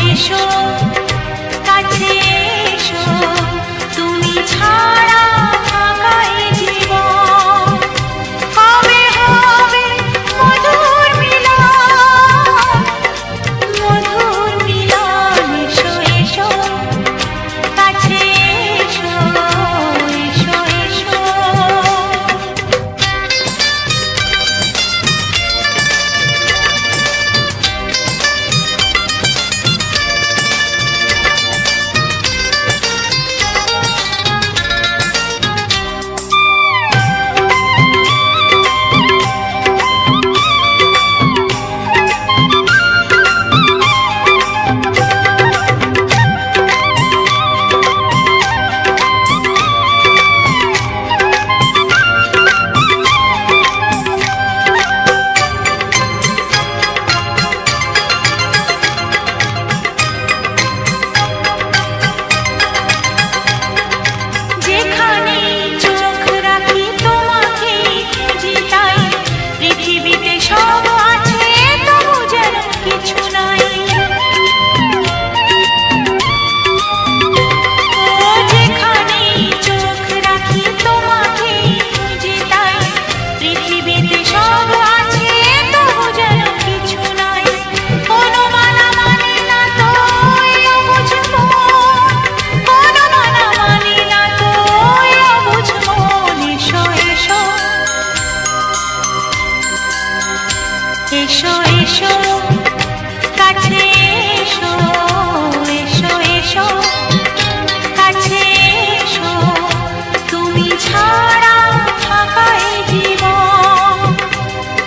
এসো কাছে এসো, তুমি ছাড়া থাকা এ জীবন হবে হবে মধুর মিলন, মধুর মিলন। এসো এসো কাছে এসো, এসো এসো। যেখানে চোখ রাখি তোমাকে খুঁজি, তাই পৃথিবীতে সব আছে তবু যেন কিছু নাই। ও যেখানে চোখ রাখি তোমাকে খুঁজি, তাই পৃথিবীতে সব আছে তবু যেন কিছু নাই। কোনো মানা মানে না তো অবুঝ মন, কোনো মানা মানে না তো অবুঝ মন। এসো এসো এসো এসো কাছে এসো, এসো এসো কাছে এসো, তুমি ছাড়া থাকা এ জীবন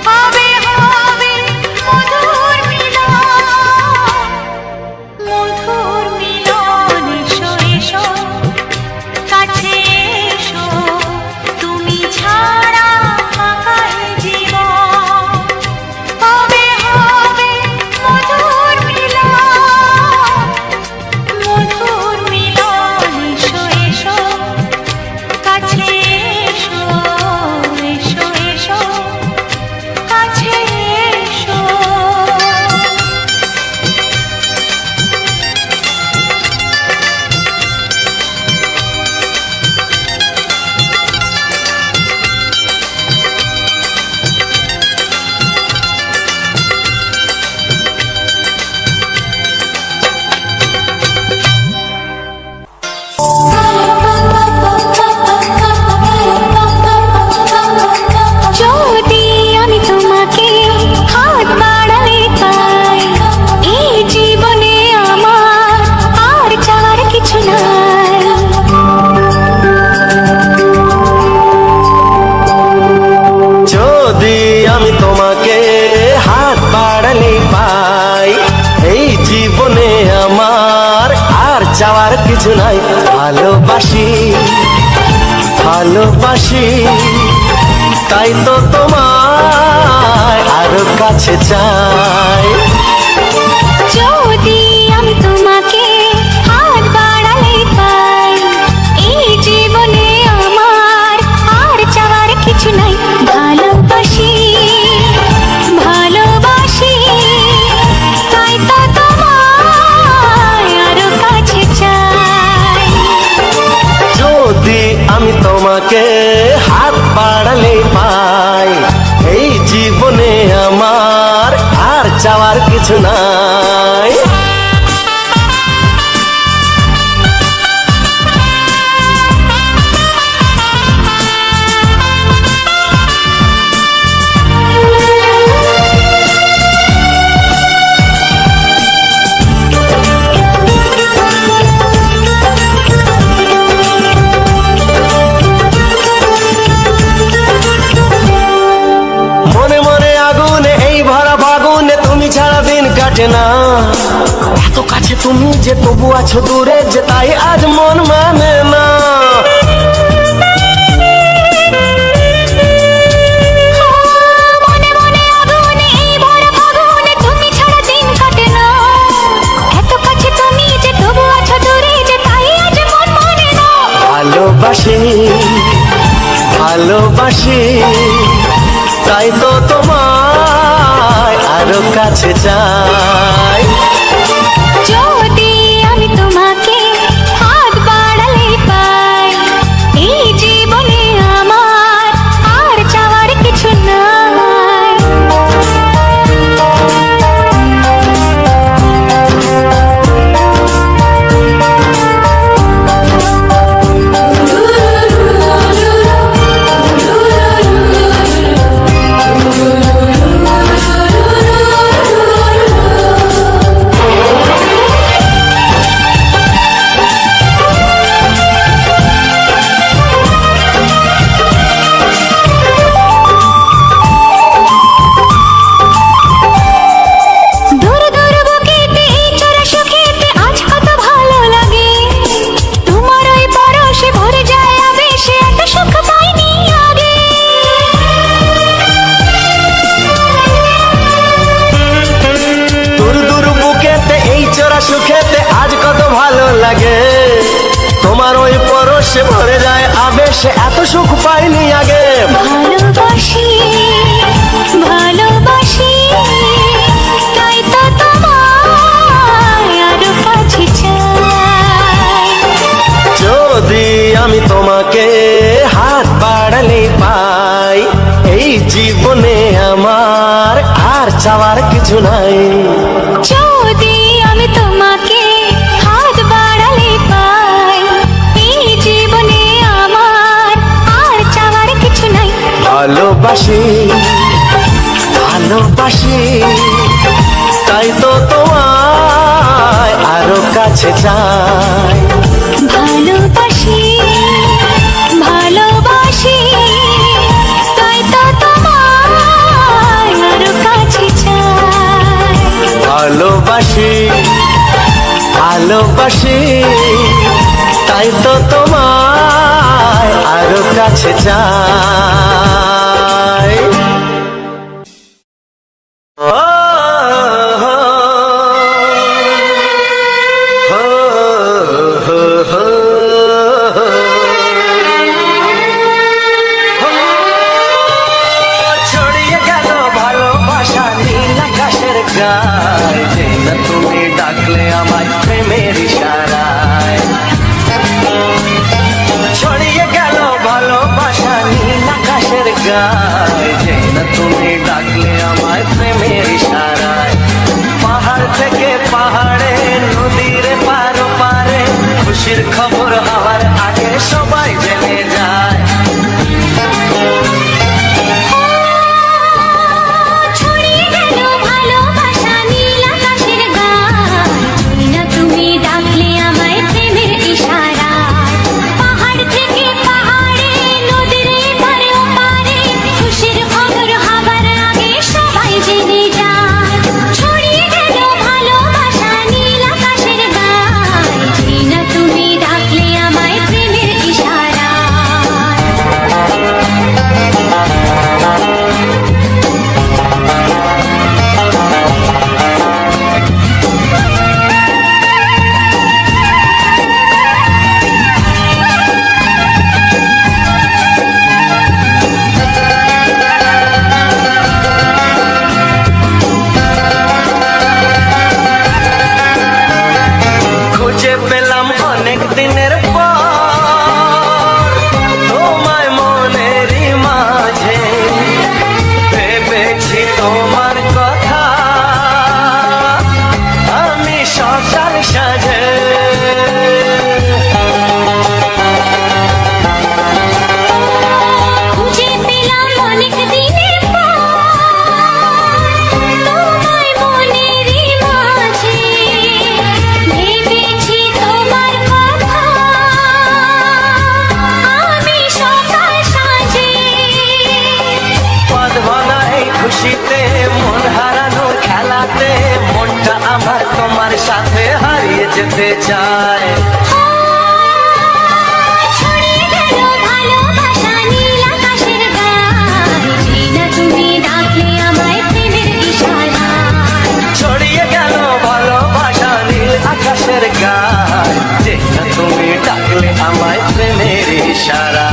হবে হবে মধুর মিলন, মধুর মিলন। এসো এসো কাছে এসো, তুমি ছাড়া থাকা এ জীবন হবে হবে মধুর মিলন, মধুর মিলন। এসো এসো কাছে এসো, এসো এসো কাছে এসো। যদি আমি তোমাকে হাত বাড়াই পাই, এই জীবনে আমার আর চাওয়ার কিছু নাই। যদি আমি তোমাকে হাত বাড়ালে পাই, এই জীবনে আমার আর চাওয়ার কিছু নাই। ভালোবাসি ভালোবাসি, তাই তো তোমায় আরো কাছে চাই। যদি আমি তোমাকে হাত বাড়াই পাই, এই জীবনে আমার আর চাওয়ার কিছু নাই। ভালোবাসি ভালোবাসি, তাই তো তোমায় আরো কাছে চাই। যদি আমি তোমাকে হাত বাড়ালে পাই, এই জীবনে আমার আর চাওয়ার কিছু নাই। মনে মনে আগুনে এই ভরা ফাগুনে তুমি ছাড়া দিন কাটে না। এত কাছে তুমি যে তবু আছো দূরে, যে তাই আজ মন মানে না। মনে মনে আগুনে এই ভরা ফাগুনে তুমি ছাড়া দিন কাটে না। এত কাছে তুমি যে তবু আছো দূরে, যে তাই আজ মন মানে না। ভালোবাসি ভালোবাসি, তাই তো তোমায় আরো কাছে চাই। লাগে তোমার ওই পরশে ভরে যায় আবেশে এত সুখ পাইনি আগে ভালোবাসি ভালোবাসি তাই তো তোমায় আরো কাছে চাই যদি আমি তোমাকে হাত বাড়ালে পাই এই জীবনে আমার আর চাওয়ার কিছু নাই যদি আমি তোমাকে হাত বাড়ালে পাই এই জীবনে আমার আর চাওয়ার কিছু নাই ভালোবাসি ভালোবাসি তাই তো তোমায় আরো কাছে চাই ভালোবাসি ভালোবাসি তাই তো তোমায় আরো কাছে চাই ভালোবাসি ভালোবাসি তাই তো তোমায় আরো কাছে চাই ছড়িয়ে গেল ভালোবাসা নীল আকাশের গায়ে যে না তুমি ডাকলে আমার প্রেমের ইশারায় ছড়িয়ে গেল ভালোবাসা নীল আকাশের গায়ে যে না তুমি ডাকলে আমার প্রেমের ইশারায় পাহাড় থেকে পাহাড়ে নদীর পারো পারে খুশির খবর হওয়ার আগে সবাই জেনে যায় ছড়িয়ে গেল ভালোবাসা নীল আকাশের গায়ে না তুমি ডাকলে আমায় প্রেমের ইশারায় পাহাড় থেকে পাহাড়ে নদীর পারে ওপারে খুশির খবর হবার আগে সবাই জেনে যায় ছড়িয়ে গেল ভালোবাসা নীল আকাশের গায়ে না তুমি ডাকলে আমায় প্রেমের ইশারায় খুঁজে পেলাম অনেক দিনের পর তোমায় মনেরই মাঝে ভেবেছি তোমার কথা আমি সকাল সাজে খুঁজে পেলাম অনেক দিনের পর তোমায় মনেরই মাঝে ভেবেছি তোমার কথা আমি সকাল সাজে পদ ভাঙা এই খুশিতে মন হারানোর খেলাতে মনটা আমার তোমার সাথে হারিয়ে যেতে চায় ছড়িয়ে গেল ভালোবাসা নীল আকাশের গায়ে না তুমি ডাকলে আমায় প্রেমের ইশারায় ছড়িয়ে গেল ভালোবাসা নীল আকাশের গায় যে না তুমি ডাকলে আমায় প্রেমের ইশারা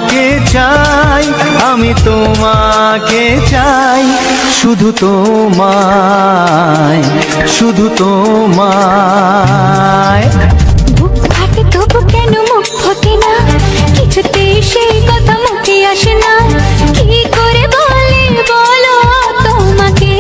তোমাকে চাই, আমি তোমাকে চাই, শুধু তোমায়, শুধু তোমায়। বুক ফাটে তবু কেন মুখ ফোটে না, কিছুতে সেই কথা মুখে আসে না, কি করে বলি বলো তোমাকে।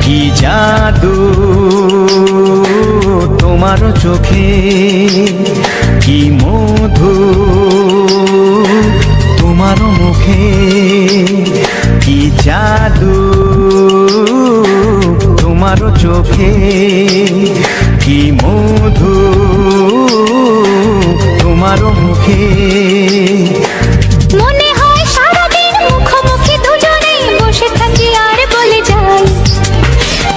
কি জাদু তোমার চোখে, কি মধু তোমার মুখে, কি জাদু তোমার চোখে, কি মধু তোমার মুখে। মনে হয় সারাদিন মুখোমুখি দুজনেই বসে থাকি আর বলে যাই,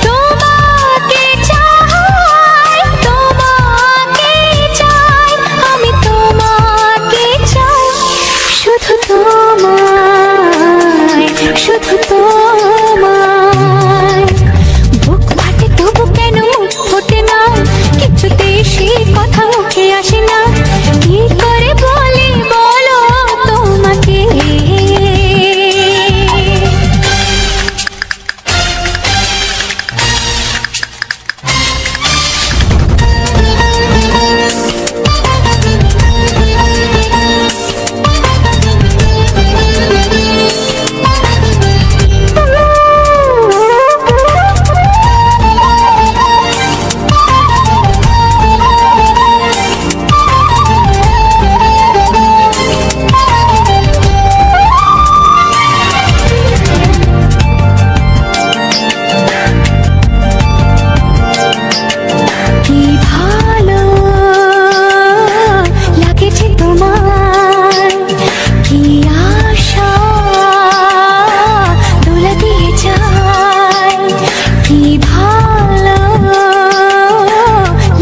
তোমাকে চাই, তোমাকে চাই, আমি তোমাকে চাই, শুধু তোমায়, শুধু তোমায়। বুক ফাটে তবু কেন মুখ ফোটে না, কিছুতেই সেই কথা মুখে আসে না, কি করে বলি বলো তোমাকে। কি ভালো লাগেছে তোমার, কি আশা দোলা দিয়ে যায়, কি ভালো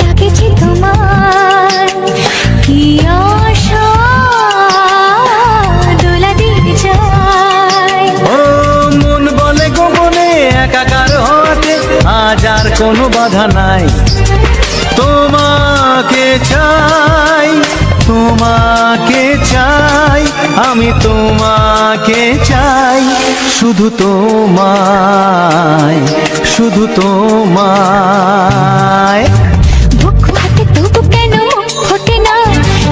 লাগেছে তোমার, কি আশা দোলা দিয়ে যায়। ও মন বলে গোপনে একাকার হতে আজ আর কোনো বাধা নাই, তোমাকে চাই, তোমাকে চাই, আমি তোমাকে চাই, শুধু তোমায়, শুধু তোমায়। বুক ফাটে তবু কেন মুখ ফোটে না,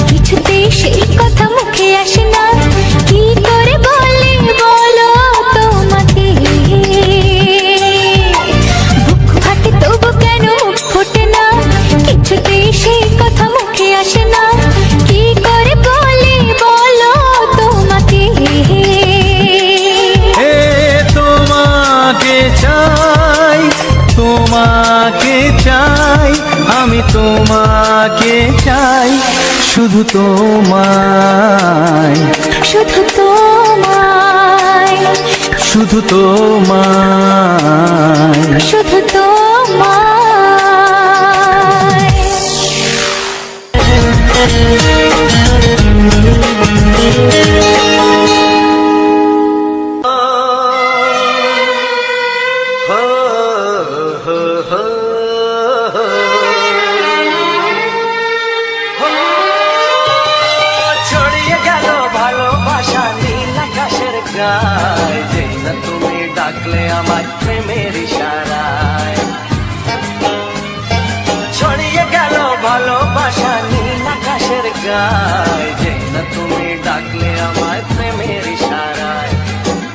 কিছুতেই সেই কথা মুখে আসে না, কি করে বলি বলো তোমাকে। বুক ফাটে তবু কেন মুখ ফোটে না, কিছুতেই সেই কথা মুখে আসে না, কি করে বলি বলো তোমাকে। এ তোমাকে চাই, তোমাকে চাই, আমি তোমাকে চাই, শুধু তোমায়, শুধু তোমায়, শুধু তোমায়। শুধু তোমায়। ছড়িয়ে গেল ভালোবাসা নীল আকাশের গায়, যেই না তুমি ডাকলে আমায় প্রেমের ইশারায়। ছড়িয়ে গেল ভালোবাসা নীল আকাশের গায়, যেই না তুমি ডাকলে আমায় প্রেমের ইশারায়।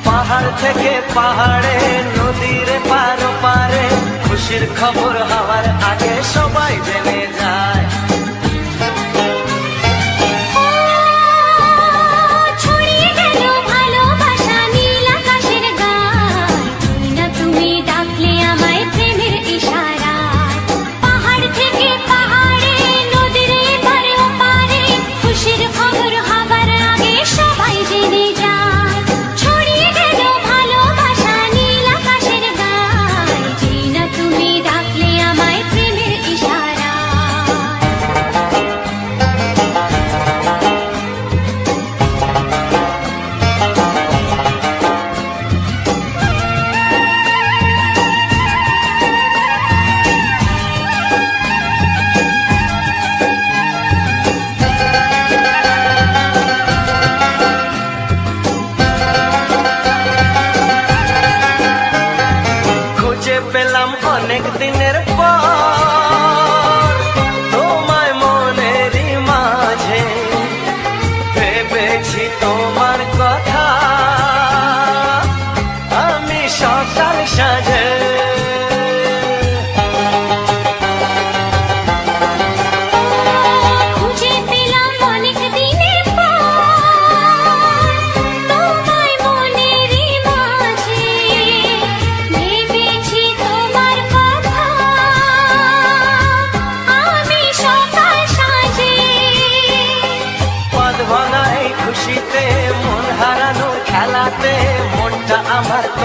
পাহাড় থেকে পাহাড়ে, নদীর পার পারে, খুশির খবর হওয়ার আগে সবাই জেনে যায়। ছড়িয়ে গেল ভালোবাসা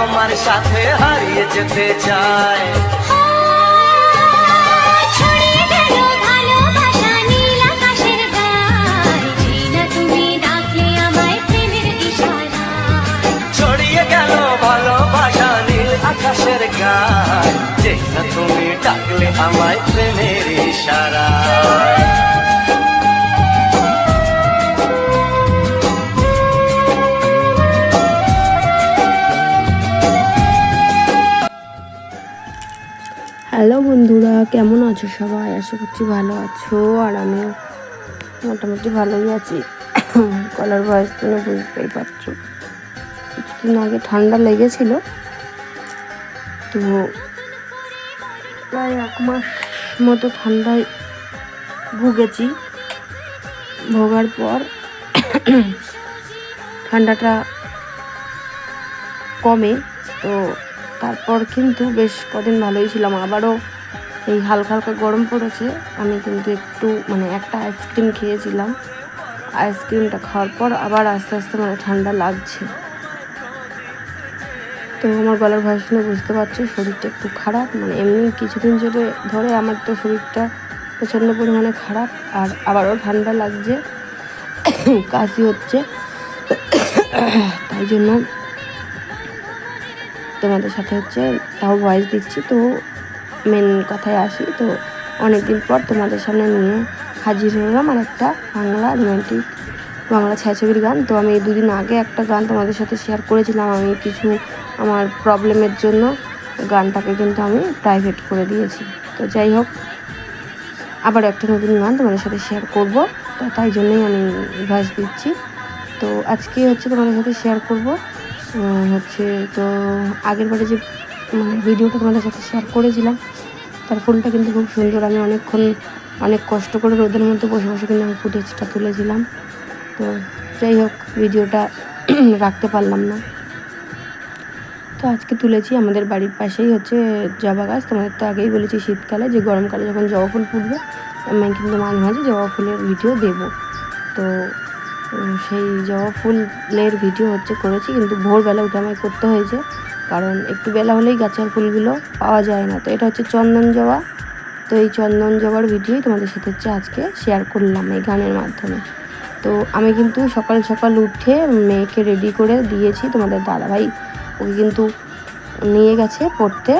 তোমার সাথে হারিয়ে যেতে চায়। ছড়িয়ে গেল ভালোবাসা নীল আকাশের গায়, যেই না তুমি ডাকলে আমায় প্রেমের ইশারায়। ছড়িয়ে গেল ভালোবাসা নীল আকাশের গায়, যেই না তুমি ডাকলে আমায় প্রেমের ইশারায়। হ্যালো বন্ধুরা, কেমন আছো সবাই? আশা করছি ভালো আছো, আর আমিও মোটামুটি ভালোই আছি। গলার ভয়েস শুনে বুঝতেই পারছো, কিছুদিন আগে ঠান্ডা লেগেছিল, তো প্রায় 1 মাস মতো ঠান্ডায় ভুগেছি। ভোগার পর ঠান্ডাটা কমে, তো তারপর কিন্তু বেশ কদিন ভালোই ছিলাম। আবারও এই হালকা হালকা গরম পড়েছে, আমি কিন্তু একটু একটা আইসক্রিম খেয়েছিলাম। আইসক্রিমটা খাওয়ার পর আবার আস্তে আস্তে ঠান্ডা লাগছে। তো আমার গলার ভয়েস শুনে বুঝতে পারছি শরীরটা একটু খারাপ, এমনি কিছুদিন ধরে আমার তো শরীরটা প্রচণ্ড পরিমাণে খারাপ, আর আবারও ঠান্ডা লাগছে, কাশি হচ্ছে। তাই জন্য তোমাদের সাথে তাও ভয়েস দিচ্ছি। তো মেন কথায় আসি, তো অনেকদিন পর তোমাদের সামনে নিয়ে হাজির হলাম আর একটা বাংলা রোমান্টিক বাংলা ছায়াছবির গান। তো আমি 2 দিন আগে একটা গান তোমাদের সাথে শেয়ার করেছিলাম, আমি কিছু আমার প্রবলেমের জন্য গানটাকে কিন্তু আমি প্রাইভেট করে দিয়েছি। তো যাই হোক, আবার একটা নতুন গান তোমাদের সাথে শেয়ার করব, তো তাই জন্যই আমি ভয়েস দিচ্ছি। তো আজকে তোমাদের সাথে শেয়ার করব তো আগের বারে যে ভিডিওটা তোমাদের সাথে শেয়ার করেছিলাম, তার ফুলটা কিন্তু খুব সুন্দর। আমি অনেক কষ্ট করে রোদের মধ্যে বসে বসে কিন্তু আমি ফুটেজটা তুলেছিলাম। তো যাই হোক, ভিডিওটা রাখতে পারলাম না, তো আজকে তুলেছি। আমাদের বাড়ির পাশেই জবা গাছ। তোমাদের তো আগেই বলেছি শীতকালে যে গরমকালে যখন জবা ফুল ফুটবে আমি কিন্তু মাঝে মাঝে জবা ফুলের ভিডিও দেব। তো সেই জবা ফুলের ভিডিও করেছি, কিন্তু ভোরবেলা উঠে আমায় করতে হয়েছে, কারণ একটু বেলা হলেই গাছের ফুলগুলো পাওয়া যায় না। তো এটা চন্দন জবা। তো এই চন্দন জবার ভিডিওই তোমাদের সাথে আজকে শেয়ার করলাম এই গানের মাধ্যমে। তো আমি কিন্তু সকাল সকাল উঠে মেয়েকে রেডি করে দিয়েছি। তোমাদের দাদাভাই ওকে কিন্তু নিয়ে গেছে পড়তে,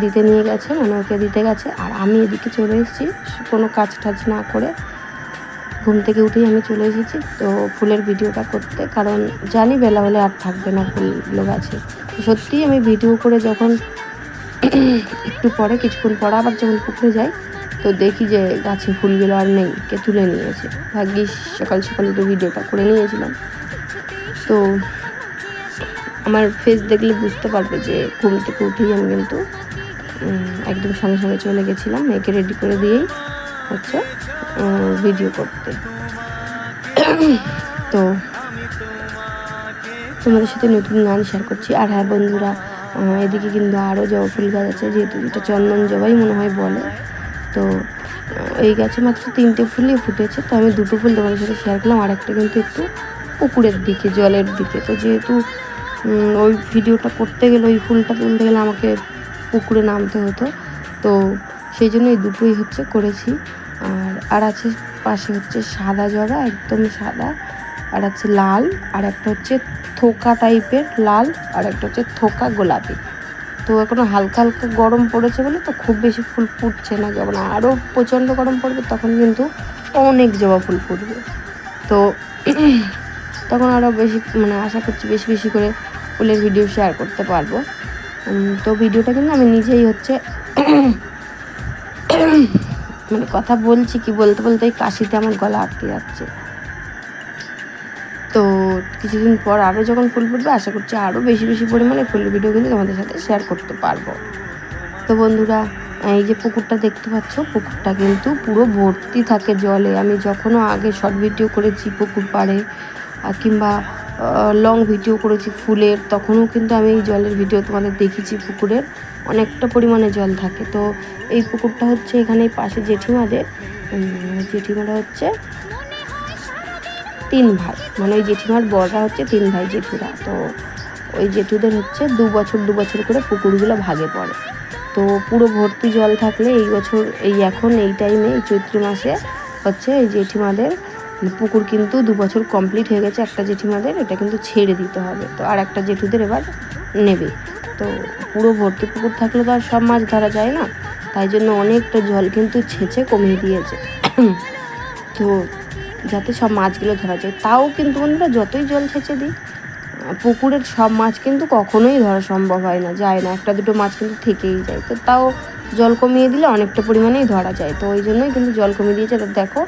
দিতে নিয়ে গেছে, ওকে দিতে গেছে, আর আমি এদিকে চলে এসেছি কোনো কাজ টাজ না করে। ঘুম থেকে উঠেই আমি চলে এসেছি তো ফুলের ভিডিওটা করতে, কারণ জানি বেলা হলে আর থাকবে না ফুলগুলো গাছে। সত্যিই আমি ভিডিও করে যখন একটু পরে কিছুক্ষণ পর আবার যখন পুকুরে যাই, তো দেখি যে গাছে ফুলগুলো আর নেই, কে তুলে নিয়েছে। ভাগ্যিস সকাল সকাল উঠে ভিডিওটা করে নিয়েছিলাম। তো আমার ফেস দেখলে বুঝতে পারবে যে ঘুম থেকে উঠেই আমি কিন্তু একদম সঙ্গে সঙ্গে চলে গেছিলাম মেয়েকে রেডি করে দিয়েই ভিডিও করতে। তো তোমাদের সাথে নতুন গান শেয়ার করছি। আর হ্যাঁ বন্ধুরা, এদিকে কিন্তু আরও জবা ফুল গাছ আছে, যেহেতু এটা চন্দন জবাই মনে হয় বলে। তো এই গাছে মাত্র 3টে ফুলই ফুটেছে, তো আমি 2টো ফুল তোমাদের সাথে শেয়ার করলাম, আর একটা কিন্তু একটু পুকুরের দিকে, জলের দিকে। তো যেহেতু ওই ভিডিওটা করতে গেলে, ওই ফুলটা তুলতে গেলে আমাকে পুকুরে নামতে হতো, তো সেই জন্য এই দুটোই করেছি। আর আছে পাশে সাদা জবা, একদম সাদা, আর আছে লাল, আর একটা থোকা টাইপের লাল, আর একটা থোকা গোলাপি। তো এখনও হালকা হালকা গরম পড়েছে বলে তো খুব বেশি ফুল ফুটছে না। যখন আরও প্রচণ্ড গরম পড়বে তখন কিন্তু অনেক জবা ফুল ফুটবে, তো তখন আরও বেশি আশা করছি বেশি বেশি করে ফুলের ভিডিও শেয়ার করতে পারবো। তো ভিডিওটা কিন্তু আমি নিজেই কথা বলছি, কি বলতে বলতে এই কাশিতে আমার গলা আটকে যাচ্ছে। তো কিছুদিন পর আরও যখন ফুল ফুটবে আশা করছি আরও বেশি বেশি পরিমাণে ফুলের ভিডিও কিন্তু তোমাদের সাথে শেয়ার করতে পারবো। তো বন্ধুরা, এই যে পুকুরটা দেখতে পাচ্ছ, পুকুরটা কিন্তু পুরো ভর্তি থাকে জলে। আমি যখনও আগে শর্ট ভিডিও করেছি পুকুর পাড়ে, কিংবা লং ভিডিও করেছি ফুলের, তখনও কিন্তু আমি এই জলের ভিডিও তোমাদের দেখেছি। পুকুরের অনেকটা পরিমাণে জল থাকে। তো এই পুকুরটা এখানে পাশে জেঠিমারা 3 ভাই, ওই জেঠিমার বড়রা 3 ভাই জেঠুরা। তো ওই জেঠুদের হচ্ছে 2 বছর 2 বছর করে পুকুরগুলো ভাগে পড়ে। তো পুরো ভর্তি জল থাকলে এই বছর এখন এই টাইমে এই চৈত্র মাসে হচ্ছে এই জেঠিমাদের পুকুর কিন্তু 2 বছর কমপ্লিট হয়ে গেছে একটা জেঠিমাদের, এটা কিন্তু ছেড়ে দিতে হবে। তো আর একটা জেঠুদের এবার নেবে। তো পুরো ভর্তি পুকুর থাকলে তো আর সব মাছ ধরা যায় না, তাই জন্য অনেকটা জল কিন্তু ছেঁচে কমিয়ে দিয়েছে তো যাতে সব মাছগুলো ধরা যায়। তাও কিন্তু বন্ধুরা যতই জল ছেঁচে দিই পুকুরের সব মাছ কিন্তু কখনোই ধরা সম্ভব হয় না, যায় না, একটা দুটো মাছ কিন্তু থেকেই যায়। তো তাও জল কমিয়ে দিলে অনেকটা পরিমাণেই ধরা যায়, তো ওই জন্যই কিন্তু জল কমিয়ে দিয়েছে। তো দেখো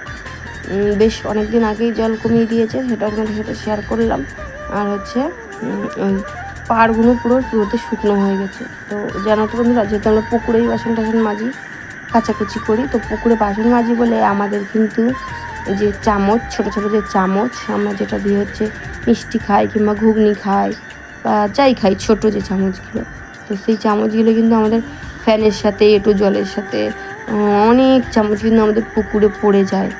বেশ অনেক দিন আগেই জল কমিয়ে দিয়েছে, সেটা আপনাদের সাথে শেয়ার করলাম। আর হচ্ছে ওই পাড়গুলো পুরো রোদে শুকনো হয়ে গেছে। তো জানো তো বন্ধুরা, যেহেতু আমরা পুকুরেই বাসন টাসন মাজি, কাচাকুচি করি, তো পুকুরে বাসন মাজি বলে আমাদের কিন্তু যে চামচ, ছোটো ছোটো যে চামচ আমরা যেটা দিয়ে হচ্ছে মিষ্টি খাই কিংবা ঘুগনি খাই বা যাই খাই, ছোটো যে চামচগুলো, তো সেই চামচগুলো কিন্তু আমাদের ফ্যানের সাথে এঁটো জলের সাথে অনেক চামচ কিন্তু আমাদের পুকুরে পড়ে যায়।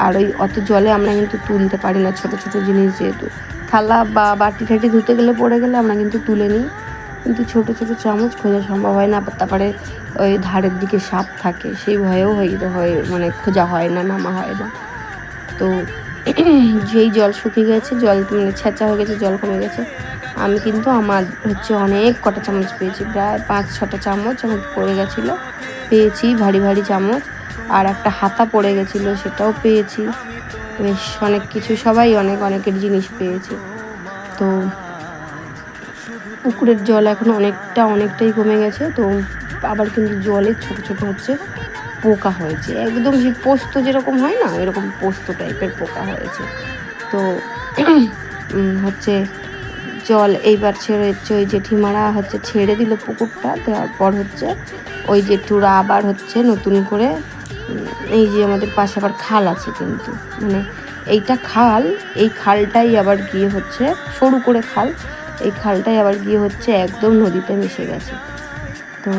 আর ওই অত জলে আমরা কিন্তু তুলতে পারি না, ছোটো ছোটো জিনিস যেহেতু থালা বা বাটি ঠাটি ধুতে গেলে পড়ে গেলে আমরা কিন্তু তুলে নিই, কিন্তু ছোটো ছোটো চামচ খোঁজা সম্ভব হয় না। তারপরে ওই ধারের দিকে সাপ থাকে, সেই ভয়েও হয় মানে খোঁজা হয় না, নামা হয় না। তো যেই জল শুকিয়ে গেছে, জল মানে ছেঁচা হয়ে গেছে, জল কমে গেছে, আমি কিন্তু আমার হচ্ছে অনেক কটা চামচ পেয়েছি, প্রায় 5-6টা চামচ আমার পড়ে গেছিলো, পেয়েছি ভারী ভারী চামচ। আর একটা হাতা পড়ে গেছিলো, সেটাও পেয়েছি। বেশ অনেক কিছু, সবাই অনেকের জিনিস পেয়েছে। তো পুকুরের জল এখন অনেকটাই কমে গেছে। তো আবার কিন্তু জলে ছোটো ছোটো হচ্ছে পোকা হয়েছে, একদম যে পোস্ত যেরকম হয় না, এরকম পোস্ত টাইপের পোকা হয়েছে। তো হচ্ছে জল এইবার ছেড়ে হচ্ছে ওই জেঠিমারা হচ্ছে ছেড়ে দিল পুকুরটা, দেওয়ার পর হচ্ছে ওই জেঠুরা আবার হচ্ছে নতুন করে এই যে আমাদের পাশে আবার খাল আছে, কিন্তু মানে এইটা খাল, এই খালটাই আবার গিয়ে হচ্ছে সরু করে খাল, এই খালটাই আবার গিয়ে হচ্ছে একদম নদীতে মিশে গেছে। তো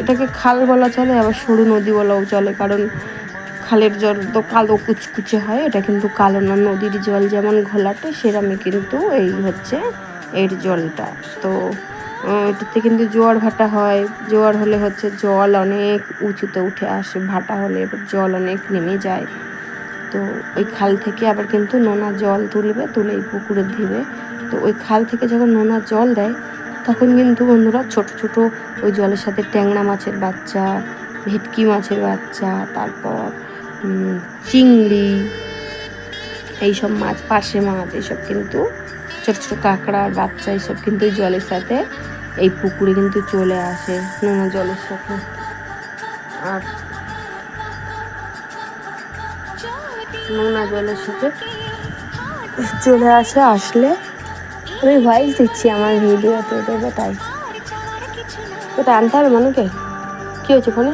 এটাকে খাল বলা চলে, আবার সরু নদী বলাও চলে, কারণ খালের জল তো কালো কুচকুচে হয়, এটা কিন্তু কালো না। নদীর জল যেমন ঘোলাটে, সেরকমই কিন্তু এই হচ্ছে এর জলটা। তো এটাতে কিন্তু জোয়ার ভাটা হয়, জোয়ার হলে হচ্ছে জল অনেক উঁচুতে উঠে আসে, ভাটা হলে এবার জল অনেক নেমে যায়। তো ওই খাল থেকে আবার কিন্তু নোনা জল তুলে এই পুকুরে দিবে। তো ওই খাল থেকে যখন নোনা জল দেয়, তখন কিন্তু বন্ধুরা ছোট ছোট ওই জলের সাথে ট্যাংরা মাছের বাচ্চা, ভেটকি মাছের বাচ্চা, তারপর চিংড়ি, এইসব মাছ, পার্শে মাছ, এইসব কিন্তু ছোট ছোট কাঁকড়ার বাচ্চা, এইসব কিন্তু ওই জলের সাথে এই পুকুরে কিন্তু চলে আসে নোনা জলের সাথে। আর নোনা জলের সাথে চলে আসলে আমি ভয়েস দিচ্ছি আমার ভিডিওতে দেবো, তাই ওটা আনতে হবে মানুষকে। কী হয়েছে ফোনে?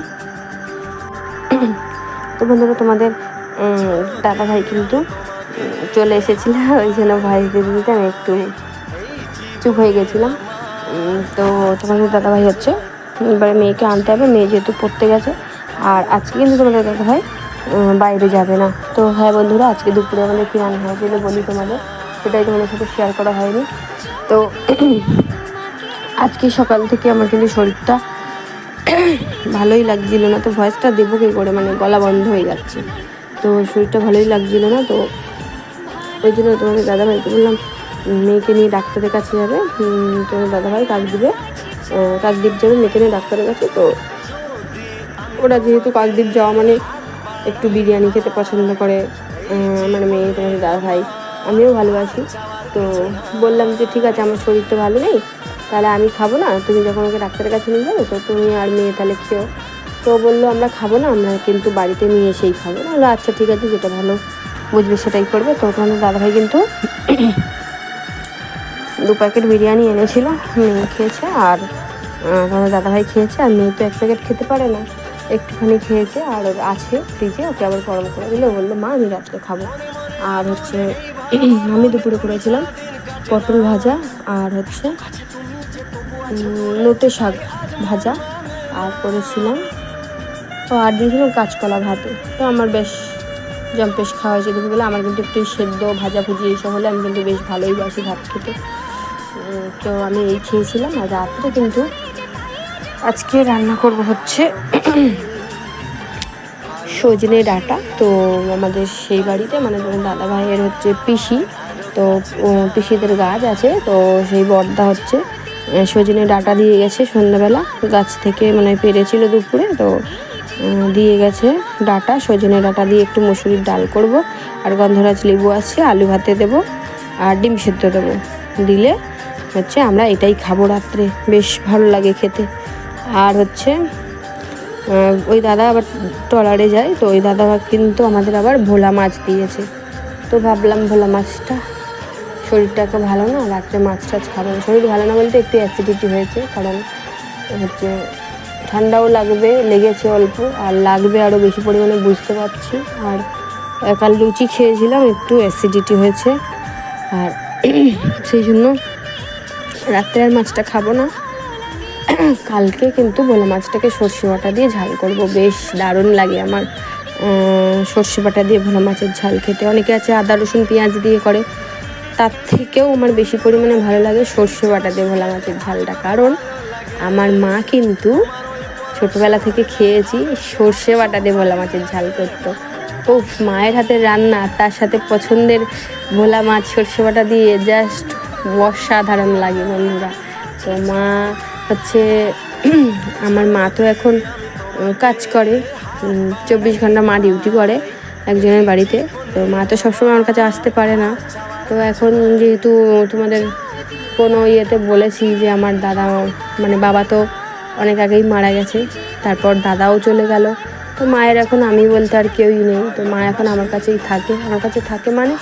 তো বন্ধুরা, তোমাদের দাদা ভাই কিন্তু চলে এসেছিল, ওই জন্য ভয়েস দিতে আমি একটু চুপ হয়ে গেছিলাম। তো তোমাদের দাদা ভাই হচ্ছে এবারে মেয়েকে আনতে হবে, মেয়ে যেহেতু পড়তে গেছে। আর আজকে কিন্তু তোমাদের দাদা ভাই বাইরে যাবে না। তো হ্যাঁ বন্ধুরা, আজকে দুপুরে আমাদের কী রান্না হয়েছিল বলি তোমাদের, সেটাই তোমাদের সাথে শেয়ার করা হয়নি। তো আজকে সকাল থেকে আমার কিন্তু শরীরটা ভালোই লাগছিল না, তো ভয়েসটা দেবো কী করে, মানে গলা বন্ধ হয়ে যাচ্ছে, তো শরীরটা ভালোই লাগছিল না। তো ওই জন্য তোমাদের দাদাভাইকে বললাম মেয়েকে নিয়ে ডাক্তারের কাছে যাবে, তোমাদের দাদাভাই কাকদ্বীপ যাবে মেয়েকে নিয়ে ডাক্তারের কাছে। তো ওরা যেহেতু কাকদ্বীপ যাওয়া মানে একটু বিরিয়ানি খেতে পছন্দ করে, মানে মেয়ে, তোমাদের দাদাভাই, আমিও ভালোবাসি। তো বললাম যে ঠিক আছে, আমার শরীরটা ভালো নেই, তাহলে আমি খাবো না, তুমি যখন ওকে ডাক্তারের কাছে নিয়ে যাবে তো তুমি আর মেয়ে তাহলে খেও। তো বললো আমরা খাবো না, আমরা কিন্তু বাড়িতে নিয়ে এসেই খাবো। বললো আচ্ছা ঠিক আছে, যেটা ভালো বুঝবে সেটাই করবে। তো তোমাদের দাদাভাই কিন্তু 2 প্যাকেট বিরিয়ানি এনেছিল, মেয়ে খেয়েছে আর তোমাদের দাদাভাই খেয়েছে, আর মেয়ে তো 1 প্যাকেট খেতে পারে না, একটুখানি খেয়েছে, আর আছে ফ্রিজে, ওকে আবার গরম করে দিলে বললো মা আমি রাত্রে খাবো। আর হচ্ছে আমি দুপুরে করেছিলাম পটল ভাজা আর হচ্ছে নোটে শাক ভাজা, আর করেছিলাম আর দিয়েছিলাম কাঁচকলা ভাতে। তো আমার বেশ জম্পেশ খাওয়া হয়েছে দুপুরবেলা। আমার কিন্তু একটু সেদ্ধ ভাজাভুজি এইসব হলে আমি কিন্তু বেশ ভালোই বাসি ভাত খেতে। তো আমি এই খেয়েছিলাম। আর রাত্রে কিন্তু আজকে রান্না করব হচ্ছে সজনে ডাঁটা। তো আমাদের সেই বাড়িতে মানে দাদা ভাইয়ের হচ্ছে পিসি, তো পিসিদের গাছ আছে, তো সেই বর্দা হচ্ছে সজনে ডাঁটা দিয়ে গেছে সন্ধ্যাবেলা গাছ থেকে, মানে পেরেছিল দুপুরে, তো দিয়ে গেছে ডাঁটা। সজনে ডাঁটা দিয়ে একটু মুসুরির ডাল করব, আর গন্ধরাজ লেবু আছে, আলু ভাতে দেবো আর ডিম সেদ্ধ দেবো, দিলে হচ্ছে আমরা এটাই খাবো রাত্রে, বেশ ভালো লাগে খেতে। আর হচ্ছে ওই দাদা আবার ট্রলারে যায়, তো ওই দাদা কিন্তু আমাদের আবার ভোলা মাছ দিয়েছে। তো ভাবলাম ভোলা মাছটা, শরীরটাকে ভালো না, রাত্রে মাছ টাছ খাবো না। শরীর ভালো না বলতে একটু অ্যাসিডিটি হয়েছে, কারণ হচ্ছে ঠান্ডাও লেগেছে অল্প, আর লাগবে আরও বেশি পরিমাণে বুঝতে পারছি। আর কাল লুচি খেয়েছিলাম, একটু অ্যাসিডিটি হয়েছে, আর সেই জন্য রাত্রে আর মাছটা খাবো না। কালকে কিন্তু ভোলা মাছটাকে সর্ষে বাটা দিয়ে ঝাল করব, বেশ দারুণ লাগে আমার সর্ষে বাটা দিয়ে ভোলা মাছের ঝাল খেতে। অনেকে আছে আদা রসুন পেঁয়াজ দিয়ে করে, তার থেকেও আমার বেশি পরিমাণে ভালো লাগে সর্ষে বাটা দিয়ে ভোলা মাছের ঝালটা। কারণ আমার মা কিন্তু ছোটোবেলা থেকে খেয়েছি সর্ষে বাটা দিয়ে ভোলা মাছের ঝাল করতো। ও মায়ের হাতের রান্না, তার সাথে পছন্দের ভোলা মাছ সর্ষে বাটা দিয়ে জাস্ট অসাধারণ লাগে বন্ধুরা। তো মা হচ্ছে আমার মা তো এখন কাজ করে, 24 ঘন্টা মা ডিউটি করে একজনের বাড়িতে। তো মা তো সবসময় আমার কাছে আসতে পারে না। তো এখন যেহেতু তোমাদের কোনো ইয়েতে বলেছি যে আমার দাদা মানে বাবা তো অনেক আগেই মারা গেছে, তারপর দাদাও চলে গেল, তো মায়ের এখন আমি বলতে আর কেউই নেই। তো মা এখন আমার কাছেই থাকে, আমার কাছে থাকে মানে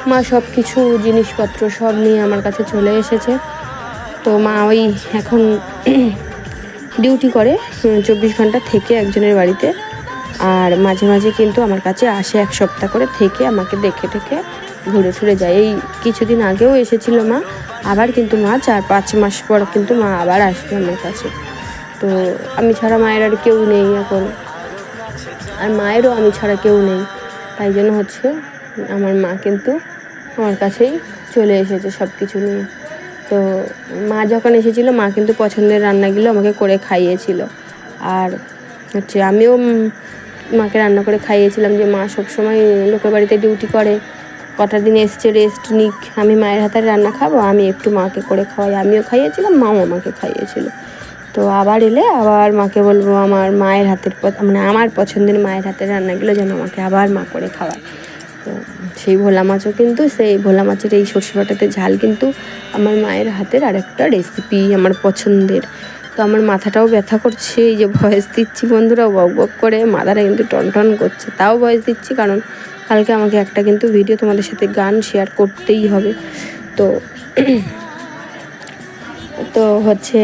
মা সব কিছু জিনিসপত্র সব নিয়ে আমার কাছে চলে এসেছে। তো মা ওই এখন ডিউটি করে 24 ঘন্টা থেকে একজনের বাড়িতে, আর মাঝে মাঝে কিন্তু আমার কাছে আসে 1 সপ্তাহ করে থেকে আমাকে দেখে ঠেকে ঘুরে টুরে যায়। এই কিছুদিন আগেও এসেছিল মা, আবার কিন্তু মা 4-5 মাস পর কিন্তু মা আবার আসবে আমার কাছে। তো আমি ছাড়া মায়ের আর কেউ নেই এখন, আর মায়েরও আমি ছাড়া কেউ নেই, তাই জন্য হচ্ছে আমার মা কিন্তু আমার কাছেই চলে এসেছে সব কিছু নিয়ে। তো মা যখন এসেছিলো মা কিন্তু পছন্দের রান্নাগুলো আমাকে করে খাইয়েছিল, আর হচ্ছে আমিও মাকে রান্না করে খাইয়েছিলাম যে মা সবসময় লোকের বাড়িতে ডিউটি করে, কটা দিন এসছে রেস্ট নিক, আমি মায়ের হাতের রান্না খাবো, আমি একটু মাকে করে খাওয়াই। আমিও খাইয়েছিলাম, মাও আমাকে খাইয়েছিল। তো আবার এলে আবার মাকে বলবো আমার মায়ের হাতের মানে আমার পছন্দের মায়ের হাতের রান্নাগুলো যেন আমাকে আবার মা করে খাওয়ায়। তো সেই ভোলা মাছও কিন্তু, সেই ভোলা মাছের এই সর্ষে বাটাতে ঝাল কিন্তু আমার মায়ের হাতের আরেকটা রেসিপি আমার পছন্দের। তো আমার মাথাটাও ব্যথা করছে, এই যে ভয়েস দিচ্ছি বন্ধুরা বক বক করে মাথাটা কিন্তু টনটন করছে, তাও ভয়েস দিচ্ছি কারণ কালকে আমাকে একটা কিন্তু ভিডিও তোমাদের সাথে গান শেয়ার করতেই হবে। তো তো হচ্ছে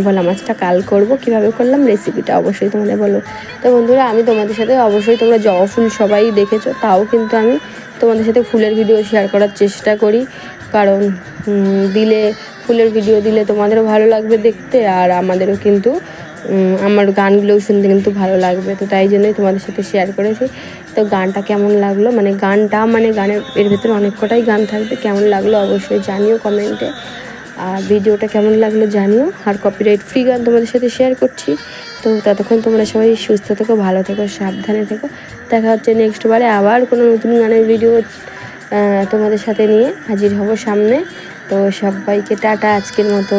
ভোলা মাছটা কাল করব, কীভাবে করলাম রেসিপিটা অবশ্যই তোমাদের বলবো। তো বন্ধুরা আমি তোমাদের সাথে অবশ্যই, তোমরা জবা ফুল সবাই দেখেছো, তাও কিন্তু আমি তোমাদের সাথে ফুলের ভিডিও শেয়ার করার চেষ্টা করি, কারণ দিলে ফুলের ভিডিও দিলে তোমাদেরও ভালো লাগবে দেখতে, আর আমাদেরও কিন্তু আমার গানগুলোও শুনতে কিন্তু ভালো লাগবে। তো তাই জন্যই তোমাদের সাথে শেয়ার করেছি। তো গানটা কেমন লাগলো, মানে গানের এর ভেতরে অনেক কটাই গান থাকবে, কেমন লাগলো অবশ্যই জানিও কমেন্টে, আর ভিডিওটা কেমন লাগলো জানিও। আর কপিরাইট ফ্রি গান তোমাদের সাথে শেয়ার করছি। তো ততক্ষণ তোমরা সবাই সুস্থ থেকো, ভালো থেকো, সাবধানে থেকো। দেখা হচ্ছে নেক্সট বারে আবার কোনো নতুন গানের ভিডিও তোমাদের সাথে নিয়ে হাজির হব সামনে। তো সবাইকে টাটা আজকের মতো।